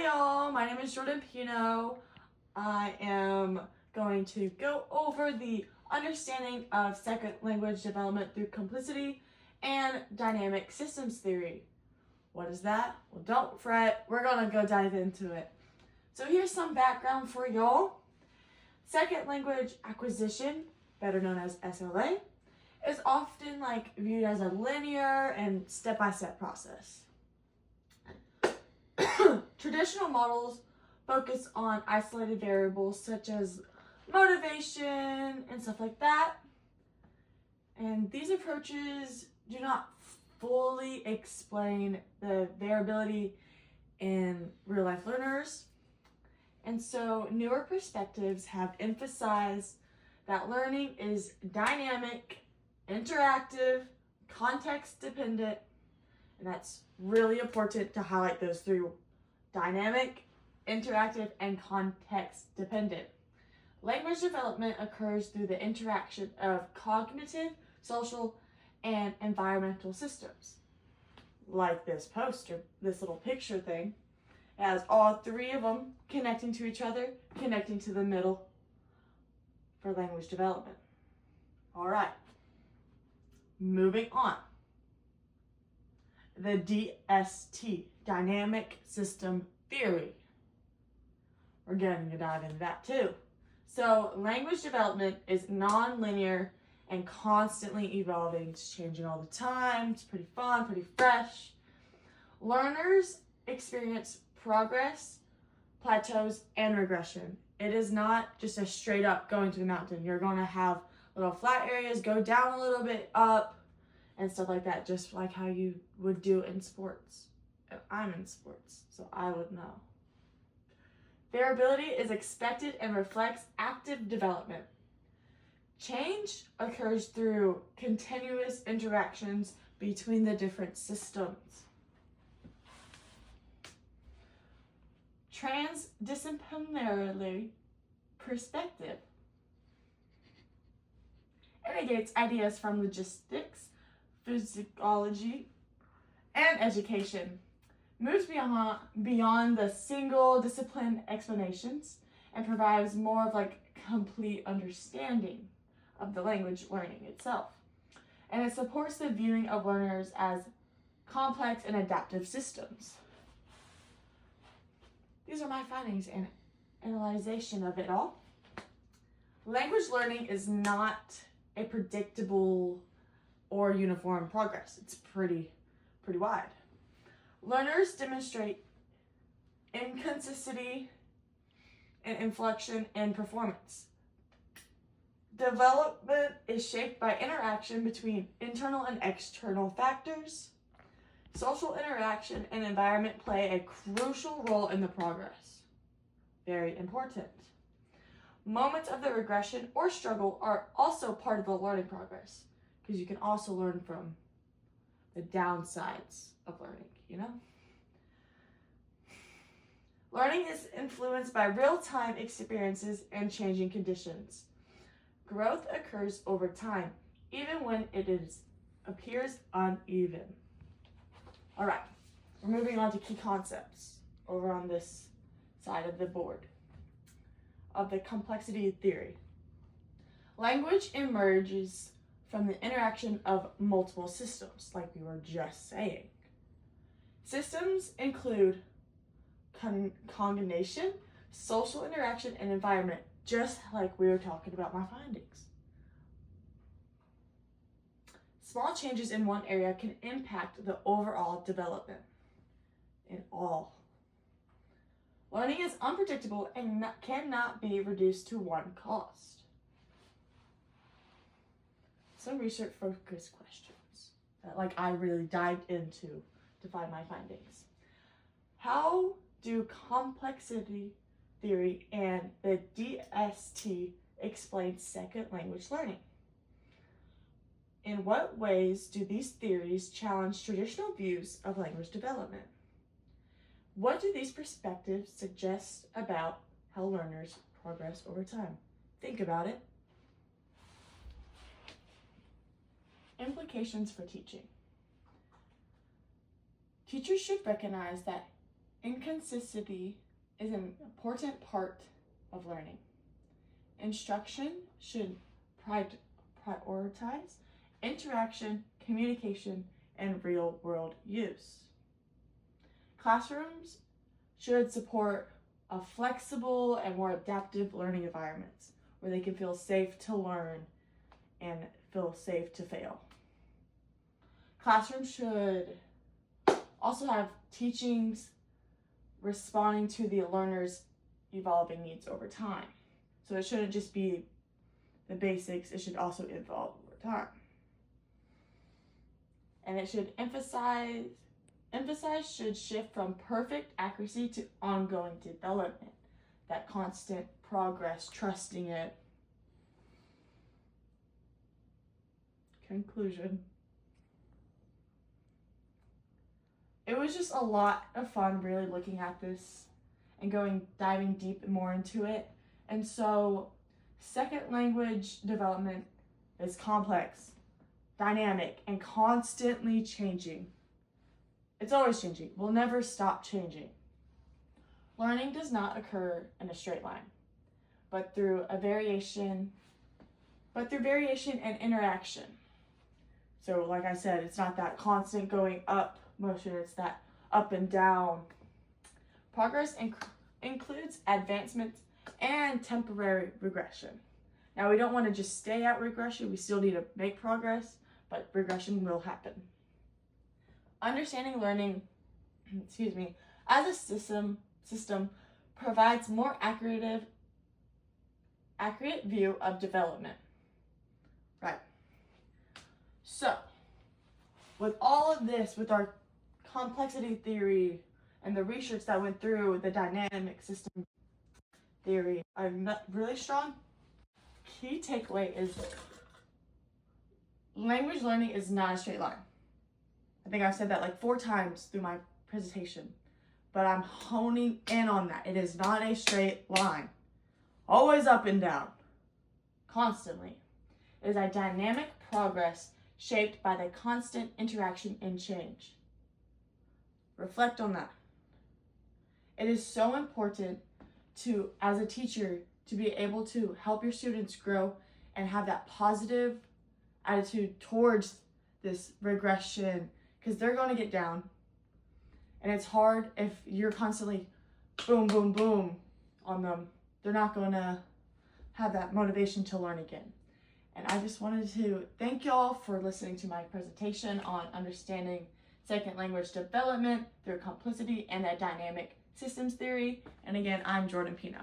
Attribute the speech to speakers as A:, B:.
A: Hi y'all, my name is Jordan Pino. I am going to go over the understanding of second language development through complicity and dynamic systems theory. What is that? Well, don't fret, we're gonna go dive into it. So here's some background for y'all. Second language acquisition, better known as SLA, is often viewed as a linear and step-by-step process. Traditional models focus on isolated variables such as motivation and stuff like that. And these approaches do not fully explain the variability in real-life learners. And so newer perspectives have emphasized that learning is dynamic, interactive, context-dependent, and that's really important to highlight those three: dynamic, interactive, and context-dependent. Language development occurs through the interaction of cognitive, social, and environmental systems. Like this poster, this little picture thing, it has all three of them connecting to each other, connecting to the middle for language development. All right, moving on. The DST, Dynamic System Theory. We're going to dive into that too. So language development is non-linear and constantly evolving. It's changing all the time. It's pretty fun, pretty fresh. Learners experience progress, plateaus, and regression. It is not just a straight up going to the mountain. You're going to have little flat areas, go down a little bit, up, and stuff like that, just like how you would do in sports. I'm in sports, so I would know. Variability is expected and reflects active development. Change occurs through continuous interactions between the different systems. Transdisciplinary perspective integrates ideas from logistics, physiology, and education, moves beyond the single discipline explanations, and provides more of complete understanding of the language learning itself. And it supports the viewing of learners as complex and adaptive systems. These are my findings and analyzation of it all. Language learning is not a predictable or uniform progress. It's pretty wide. Learners demonstrate inconsistency and inflection in performance. Development is shaped by interaction between internal and external factors. Social interaction and environment play a crucial role in the progress. Very important. Moments of the regression or struggle are also part of the learning progress, because you can also learn from the downsides of learning, Learning is influenced by real-time experiences and changing conditions. Growth occurs over time, even when appears uneven. All right, we're moving on to key concepts over on this side of the board of the complexity theory. Language emerges from the interaction of multiple systems, like we were just saying. Systems include cognition, social interaction, and environment, just like we were talking about my findings. Small changes in one area can impact the overall development in all. Learning is unpredictable and cannot be reduced to one cost. Some research-focused questions that I really dived into to find my findings. How do complexity theory and the DST explain second language learning? In what ways do these theories challenge traditional views of language development? What do these perspectives suggest about how learners progress over time? Think about it. Implications for teaching. Teachers should recognize that Inconsistency is an important part of learning. Instruction should prioritize interaction, communication, and real-world use. Classrooms should support a flexible and more adaptive learning environments where they can feel safe to learn and feel safe to fail. Classrooms should also have teachings responding to the learner's evolving needs over time. So it shouldn't just be the basics, it should also evolve over time. And it should emphasize should shift from perfect accuracy to ongoing development, that constant progress, trusting it. Conclusion. It was just a lot of fun really looking at this and diving deep more into it. And so second language development is complex, dynamic, and constantly changing. It's always changing. We'll never stop changing. Learning does not occur in a straight line, but through variation and interaction. So like I said, it's not that constant going up motion, it's that up and down. Progress includes advancement and temporary regression. Now we don't want to just stay at regression, we still need to make progress, but regression will happen. Understanding learning, as a system provides more accurate view of development. Right. So, with all of this, with our complexity theory and the research that went through the dynamic system theory, a really strong key takeaway is language learning is not a straight line. I think I've said that like 4 times through my presentation, but I'm honing in on that. It is not a straight line, always up and down, constantly. It is a dynamic progress shaped by the constant interaction and change. Reflect on that. It is so important to, as a teacher, to be able to help your students grow and have that positive attitude towards this regression, because they're going to get down. And it's hard if you're constantly boom, boom, boom on them. They're not going to have that motivation to learn again. And I just wanted to thank y'all for listening to my presentation on understanding second language development through complicity and a dynamic systems theory. And again, I'm Jordan Pino.